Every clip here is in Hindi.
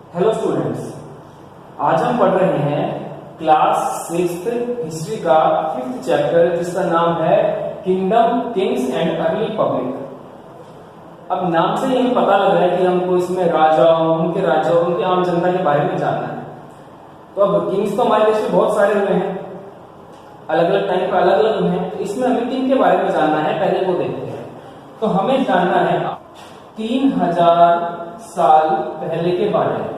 हेलो स्टूडेंट्स, आज हम पढ़ रहे हैं क्लास 6th हिस्ट्री का 5th चैप्टर जिसका नाम है kingdom, Kings and early public. अब नाम से ही हमें पता लग रहा है कि हमको इसमें राजाओं, उनके राज्यों, उनकी आम जनता के बारे में जानना है। तो अब किंग्स तो हमारे देश में बहुत सारे हुए हैं, अलग अलग टाइम पर अलग अलग हुए हैं, तो इसमें हमें किन के बारे में जानना है पहले वो देखते हैं। तो हमें जानना है 3000 साल पहले के बारे में।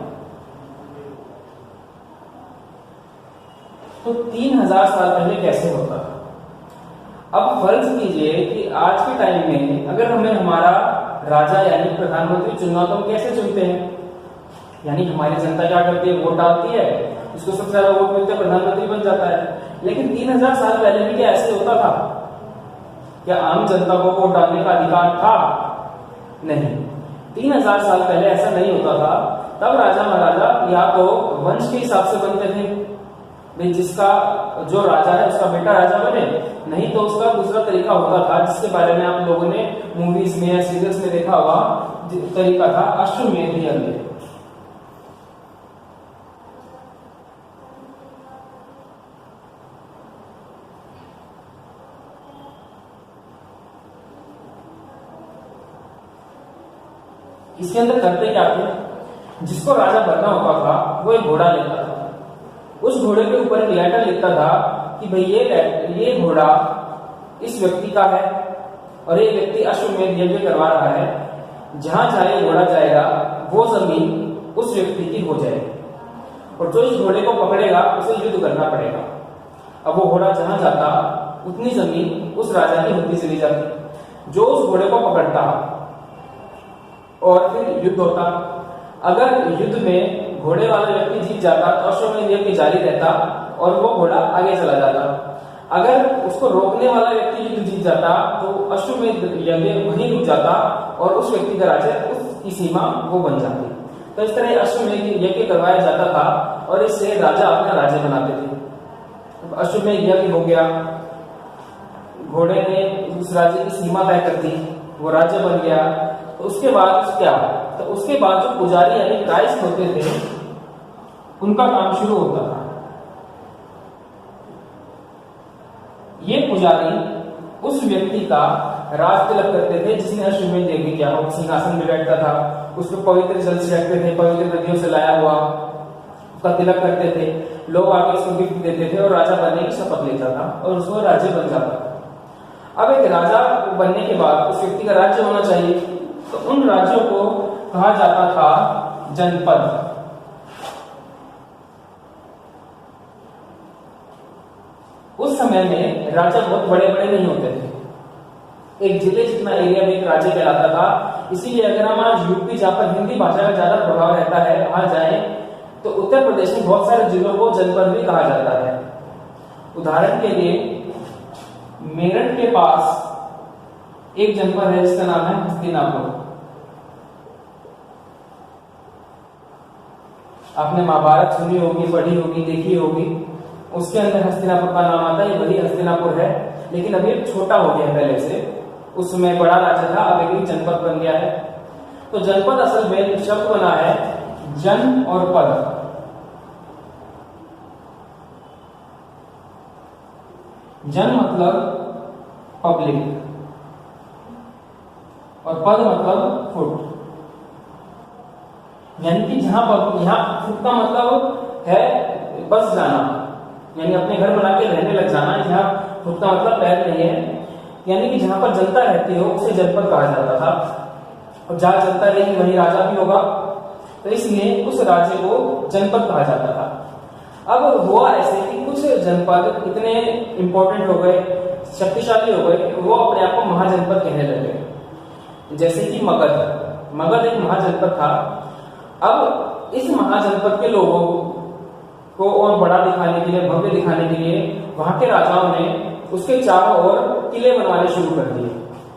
तो 3000 साल पहले कैसे होता था। अब फर्ज कीजिए कि आज के टाइम में अगर हमें हमारा राजा यानी प्रधानमंत्री चुनना तो हम कैसे चुनते हैं, यानी हमारी जनता क्या करती है, वोट डालती है, इसको सबसे ज्यादा वोट मिलते हैं, प्रधानमंत्री बन जाता है। लेकिन 3000 साल पहले भी क्या ऐसे होता था? क्या आम जनता को वोट डालने का अधिकार था? नहीं, 3000 साल पहले ऐसा नहीं होता था। तब राजा महाराजा या तो वंश के हिसाब से बनते थे, भाई जिसका जो राजा है उसका बेटा राजा बने, नहीं तो उसका दूसरा तरीका होता था जिसके बारे में आप लोगों ने मूवीज में या सीरियल्स में देखा होगा। तरीका था अश्वमेध यज्ञ। इसके अंदर करते क्या थे, जिसको राजा बनना होता था वो एक घोड़ा लेता था, उस घोड़े के ऊपर एक लेटर लिखता था कि भाई ये घोड़ा इस व्यक्ति का है और ये व्यक्ति अश्वमेध यज्ञ करवा रहा है, जहां जाए घोड़ा जाएगा वो जमीन उस व्यक्ति की हो जाएगी और जो इस घोड़े को पकड़ेगा उसे युद्ध करना पड़ेगा। अब वो घोड़ा जहां जाता उतनी जमीन उस राजा की होती चली जाती। जो उस घोड़े को पकड़ता और फिर युद्ध होता, अगर युद्ध में घोड़े वाला व्यक्ति जीत जाता तो अश्वमेध यज्ञ जारी रहता और वो घोड़ा आगे चला जाता। अगर उसको रोकने वाला व्यक्ति युद्ध जीत जाता तो अश्वमेध यज्ञ वहीं रुक जाता और उस व्यक्ति का राज्य उसकी सीमा वो बन जाती। तो इस तरह अश्वमेध यज्ञ करवाया जाता था और इससे राजा अपना राज्य बनाते थे। अश्वमेध यज्ञ हो गया, घोड़े ने उस राज्य की सीमा तय कर दी, वो राज्य बन गया। तो उसके बाद क्या, तो उसके बाद जो पुजारी यानी क्राइस्ट होते थे उनका काम शुरू होता था। ये पुजारी उस व्यक्ति का राज तिलक करते थे जिसने अश्वमेध यज्ञ किया हो, सिंहासन में बैठता था, उसको पवित्र जल से रखते थे, पवित्र नदियों से लाया हुआ उसका तिलक करते थे, लोग आके उसको गिफ्ट देते थे और राजा बनने की शपथ लेता था और उसको राज्य बन जाता था। अब एक राजा बनने के बाद उस व्यक्ति का राज्य होना चाहिए, तो उन राज्यों को कहा जाता था जनपद। उस समय में राजा बहुत बड़े बड़े नहीं होते थे, एक जिले जितना एरिया में एक राज्य कहलाता था। इसीलिए अगर हम आज यूपी जहां पर हिंदी भाषा का ज्यादा प्रभाव रहता है वहां जाए तो उत्तर प्रदेश में बहुत सारे जिलों को जनपद भी कहा जाता है। उदाहरण के लिए मेरठ के पास एक जनपद है जिसका नाम है हस्तिनापुर। आपने महाभारत सुनी होगी, पढ़ी होगी, देखी होगी, उसके अंदर हस्तिनापुर का नाम आता है, वही हस्तिनापुर है। लेकिन अभी छोटा हो गया पहले से, उस समय बड़ा राज्य था, अब एक जनपद बन गया है। तो जनपद असल में शब्द बना है जन और पद। जन मतलब पब्लिक और पद मतलब फुट, यानी कि जहां पर यहाँ फुट का मतलब है बस जाना, यानी अपने घर बना के रहने लग जाना। यहाँ फुट का मतलब पैर नहीं है, यानी कि जहां पर जनता रहती हो उसे जनपद कहा जाता था और जहां जनता रहेगी वहीं राजा भी होगा, तो इसलिए उस राज्य को जनपद कहा जाता था। अब हुआ ऐसे कि कुछ जनपद इतने इंपॉर्टेंट हो गए, शक्तिशाली हो गए कि वो अपने आप को महाजनपद कहने लगे। जैसे कि मगध एक महाजनपद था। अब इस महाजनपद के लोगों को और बड़ा दिखाने के लिए, भव्य दिखाने के लिए वहां के राजाओं ने उसके चारों ओर किले बनवाने शुरू कर दिए,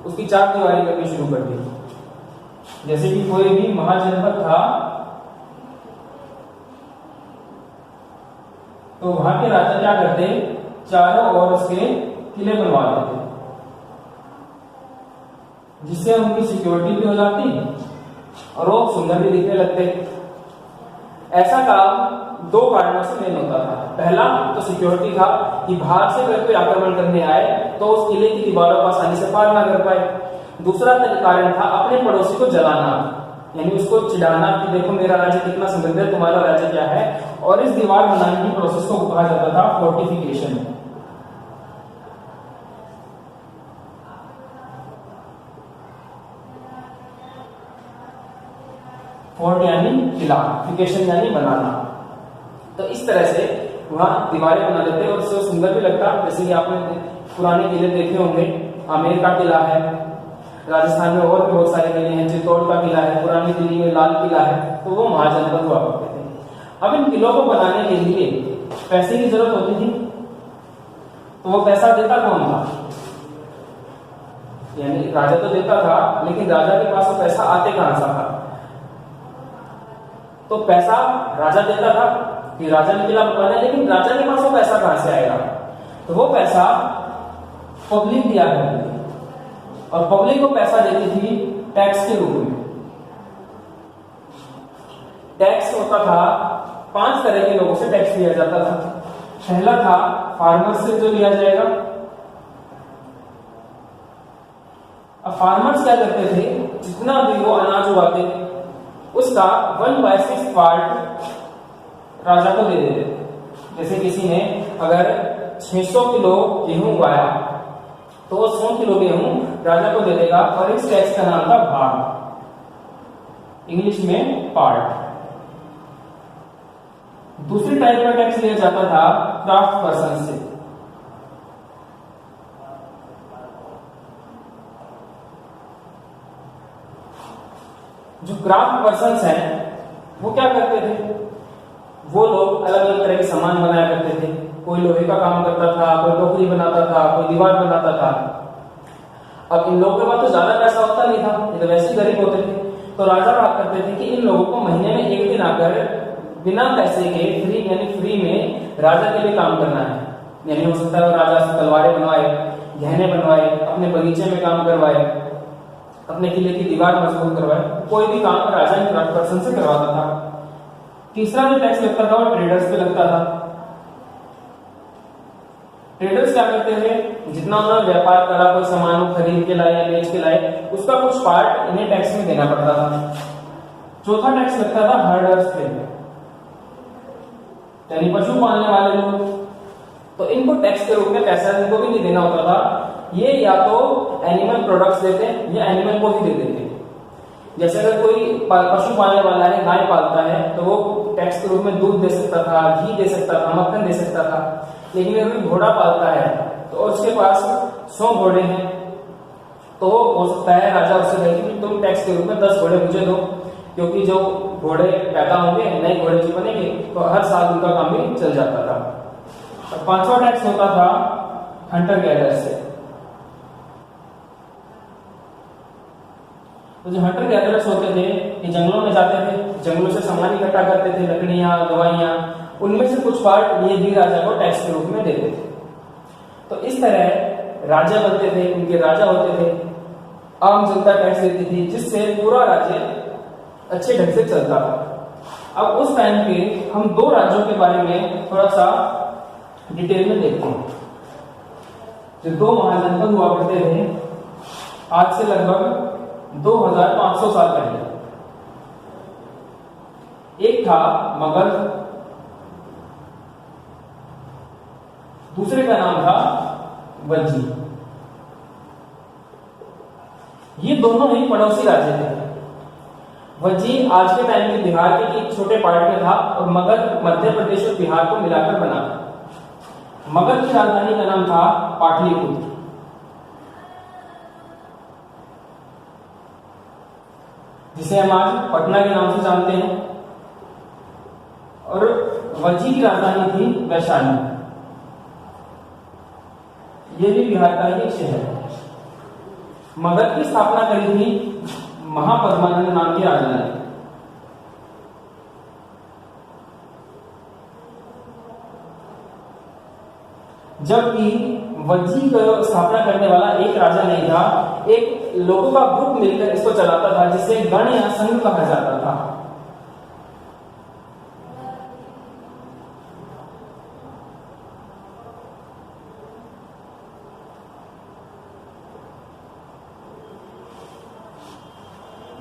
उसकी चार दीवारी करनी शुरू कर दी। जैसे कि कोई भी महाजनपद था तो वहां के राजा क्या करते, चारों ओर उसके किले बनवा देते, जिससे उनकी सिक्योरिटी भी हो जाती और वो सुंदर भी दिखने लगते। ऐसा काम दो कारणों से मेन होता था। पहला तो सिक्योरिटी था कि बाहर से अगर कोई आक्रमण करने आए तो उस किले की दीवारों को आसानी से पार ना कर पाए। दूसरा कारण था अपने पड़ोसी को जलाना, यानी उसको चिढ़ाना कि देखो मेरा राज्य कितना समृद्ध है, तुम्हारा राज्य क्या है। और इस दीवार बनाने की प्रोसेस को कहा जाता था फोर्टिफिकेशन। फोर्ट यानी किला, फिकेशन यानी बनाना। तो इस तरह से वहां दीवारें बना देते और उससे सुंदर भी लगता। जैसे कि आपने पुराने किले देखे होंगे, आमेर का किला है, राजस्थान में और भी बहुत सारे किले हैं, चित्तौड़ का किला है, पुरानी दिल्ली में लाल किला है, तो वो महाजनपद हुआ करते थे। अब इन किलों को बनाने के लिए पैसे की जरूरत होती थी, तो वो पैसा देता कौन था? यानी राजा तो देता था, लेकिन राजा के पास वो पैसा आते कहां से था? तो पैसा राजा देता था कि राजा ने किला बनवाना है, लेकिन राजा के पास वो पैसा कहां से आएगा? तो वो पैसा पब्लिक दिया करती थी, और पब्लिक को पैसा देती थी टैक्स के रूप में। टैक्स होता था 5 तरह के लोगों से टैक्स लिया जाता था। पहला था फार्मर्स से जो लिया जाएगा। अब फार्मर्स क्या करते थे, जितना भी वो अनाज उगाते उसका 1/6 पार्ट राजा को दे देते। जैसे किसी ने अगर 600 किलो गेहूं उगाया तो वो 100 किलो गेहूं राजा को दे देगा, और इस टैक्स का नाम था भाग, इंग्लिश में पार्ट। दूसरी टाइप का टैक्स लिया जाता था क्राफ्ट पर्सन से। जो क्राफ्ट पर्सन्स हैं वो क्या करते थे, वो लोग अलग अलग तरह के सामान बनाया करते थे। कोई लोहे का काम करता था, कोई टोकरी बनाता था, कोई दीवार बनाता था। अब इन लोगों के पास तो ज्यादा पैसा होता नहीं था, ये तो वैसे ही गरीब होते थे। तो राजा कहा करते थे कि इन लोगों को महीने में एक दिन आकर बिना पैसे के फ्री, यानी फ्री में राजा के लिए काम करना है। यानी हो सकता है वो राजा से तलवारें बनवाए, गहने बनवाए, अपने बगीचे में काम करवाए, अपने किले की दीवार मजबूत करवाए, कोई भी काम राजा इन क्राफ्ट पर्सन से करवाता था। तीसरा जो टैक्स लगता था वो ट्रेडर्स पे लगता था। ट्रेडर्स क्या करते थे, जितना उन्होंने व्यापार करा, कोई सामान को खरीद के लाए या बेच के लाए, उसका कुछ पार्ट इन्हें टैक्स में देना पड़ता था। चौथा टैक्स लगता था हर्डर्स पे, यानी पशु पालने वाले लोग। तो इनको टैक्स के रूप में पैसा इनको भी नहीं देना होता था, ये या तो एनिमल प्रोडक्ट्स देते या एनिमल को ही दे देते। जैसे अगर कोई पशु पालने वाला है, गाय पालता है, तो वो टैक्स के रूप में दूध दे सकता था, घी दे सकता था, मक्खन दे सकता था। लेकिन अगर घोड़ा पालता है तो उसके पास 100 घोड़े हैं, तो हो सकता है राजा उससे कहे कि तुम टैक्स के रूप में 10 घोड़े मुझे दो, क्योंकि जो घोड़े पैदा होंगे, नए घोड़े जो बनेंगे, तो हर साल उनका काम भी चल जाता था। और 5वां टैक्स होता था हंटर गैदर से। तो जो हंटर गैदरर्स होते थे ये जंगलों में जाते थे, जंगलों से सामान इकट्ठा करते थे, लकड़ियां, दवाइयां, उनमें से कुछ पार्ट ये भी राजा को टैक्स के रूप में देते थे। तो इस तरह राजा बनते थे, उनके राजा होते थे, आम जनता टैक्स देती थी, जिससे पूरा राज्य अच्छे ढंग से चलता था। अब उस टाइम पे हम 2 राज्यों के बारे में थोड़ा सा डिटेल में देखते हैं। जो 2 महाजनपद हुआ करते थे आज से लगभग 2500 साल पहले। एक था मगध, दूसरे का नाम था वज्जी। ये दोनों ही पड़ोसी राज्य थे। वज्जी आज के टाइम में बिहार के एक छोटे पार्ट में था, और मगध मध्य प्रदेश और बिहार को मिलाकर बना था। मगध की राजधानी का नाम था पाटलिपुत्र, जिसे हम आज पटना के नाम से जानते हैं। और वज्जी की राजधानी थी वैशाली, ये भी बिहार का ही एक शहर है। मगध की स्थापना करी थी महापद्मानंद नाम के राजा ने। जबकि वज्जी को स्थापना करने वाला एक राजा नहीं था, एक लोगों का ग्रुप मिलकर इसको चलाता था, जिसे गण या संघ कहा जाता था।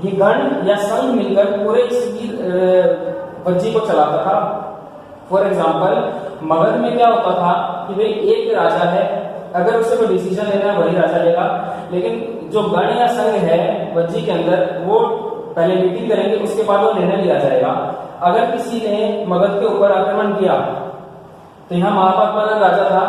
ये गण या संघ मिलकर पूरे वज्जी को चलाता था। फॉर एग्जाम्पल मगध में क्या होता था कि भाई एक राजा है, अगर उससे कोई डिसीजन लेना है वही राजा लेगा, लेकिन जो गण या संघ है वज्जी के अंदर वो पहले मीटिंग करेंगे, उसके बाद वो निर्णय लिया जाएगा। अगर किसी ने मगध के ऊपर आक्रमण किया तो यहाँ महापद्मानंद राजा था,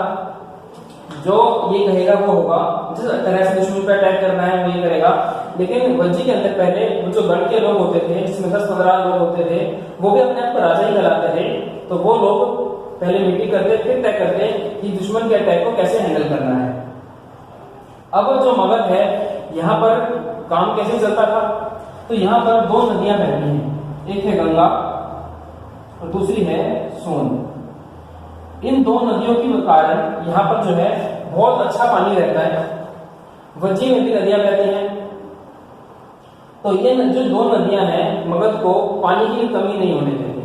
जो ये कहेगा वो होगा, जिस तरह से दुश्मन पर अटैक करना है वो ये करेगा। लेकिन वज्जी के अंदर पहले वो जो गण के लोग होते थे, जिसमें 10-15 लोग होते थे, वो भी अपने आप को राजा ही कहलाते थे। तो वो लोग पहले मीटिंग करते फिर तय करते कि दुश्मन के अटैक को कैसे हैंडल करना है। अब जो मगध है यहाँ पर काम कैसे चलता था, तो यहाँ पर 2 नदियां बहती हैं, एक है गंगा और दूसरी है सोन। इन 2 नदियों के कारण यहाँ पर जो है बहुत अच्छा पानी रहता है। वज्जी में भी नदियां बहती हैं, तो ये जो 2 नदियां हैं मगध को पानी की कमी नहीं होने देती,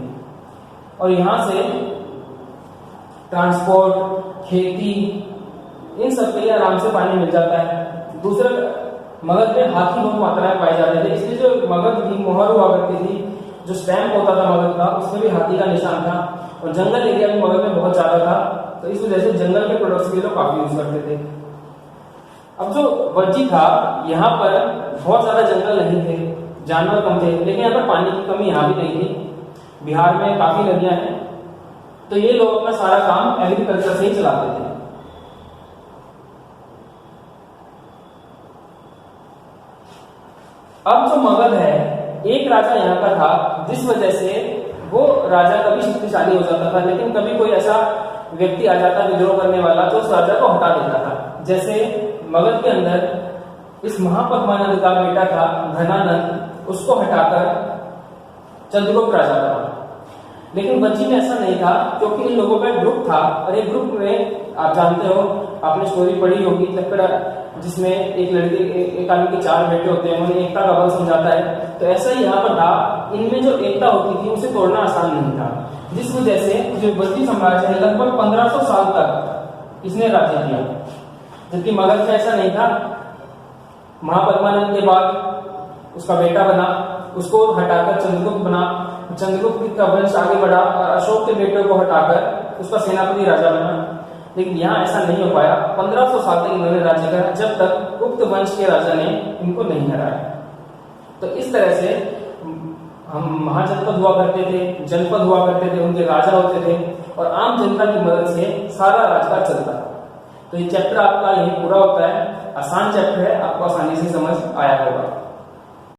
और यहाँ से ट्रांसपोर्ट, खेती, इन सब के लिए आराम से पानी मिल जाता है। दूसरा, मगध में हाथी बहुत मात्रा में पाए जाते थे, इसलिए जो मगध की मोहर हुआ करती थी, जो स्टैंप होता था मगध का, उसमें भी हाथी का निशान था। और जंगल एरिया भी मगध में बहुत ज्यादा था, तो इस वजह से जंगल के प्रोडक्ट्स के लोग काफी यूज करते थे। अब जो वज्जी था यहाँ पर बहुत ज्यादा जंगल नहीं थे, जानवर कम थे, लेकिन यहाँ पर पानी की कमी यहाँ भी नहीं थी। बिहार में काफी नदियां हैं, तो ये लोग अपना सारा काम एग्रीकल्चर से ही चलाते थे। अब जो मगध है, एक राजा यहाँ का था, जिस वजह से वो राजा कभी शक्तिशाली हो जाता था, लेकिन कभी कोई ऐसा व्यक्ति आ जाता विद्रोह करने वाला तो उस राजा को हटा देता था। जैसे मगध के अंदर इस महापद्मानंद का बेटा था घनानंद, उसको हटाकर चंद्रगुप्त राजा बना। लेकिन वज्जी में ऐसा नहीं था, क्योंकि इन लोगों का ग्रुप था, और एक ग्रुप में आप जानते हो, आपने स्टोरी पढ़ी होगी लकड़ा, जिसमें एक लड़की एक आदमी के 4 बेटे होते हैं, उन्हें एकता का बल समझाता है। तो ऐसा ही यहाँ पर था, इनमें जो एकता होती थी उसे तोड़ना आसान नहीं था, जिस वजह से जो वज्जी साम्राज्य है लगभग 1500 साल तक इसने राज्य किया। जबकि मगध में ऐसा नहीं था। महापद्मानंद के बाद उसका बेटा बना, उसको हटाकर चंद्रगुप्त बना, चंद्रगुप्त का वंश आगे बढ़ा और अशोक के बेटे को हटाकर उसका सेनापति राजा बना। लेकिन यहाँ ऐसा नहीं हो पाया, 1500 साल तक इन्होंने राज्य करा, जब तक गुप्त वंश के राजा ने इनको नहीं हराया। तो इस तरह से हम महाजनपद हुआ करते थे, जनपद हुआ करते थे, उनके राजा होते थे, और आम जनता की मदद से सारा राजकाज चलता था। तो ये चैप्टर आपका यही पूरा होता है। आसान चैप्टर है, आपको आसानी से समझ आया होगा।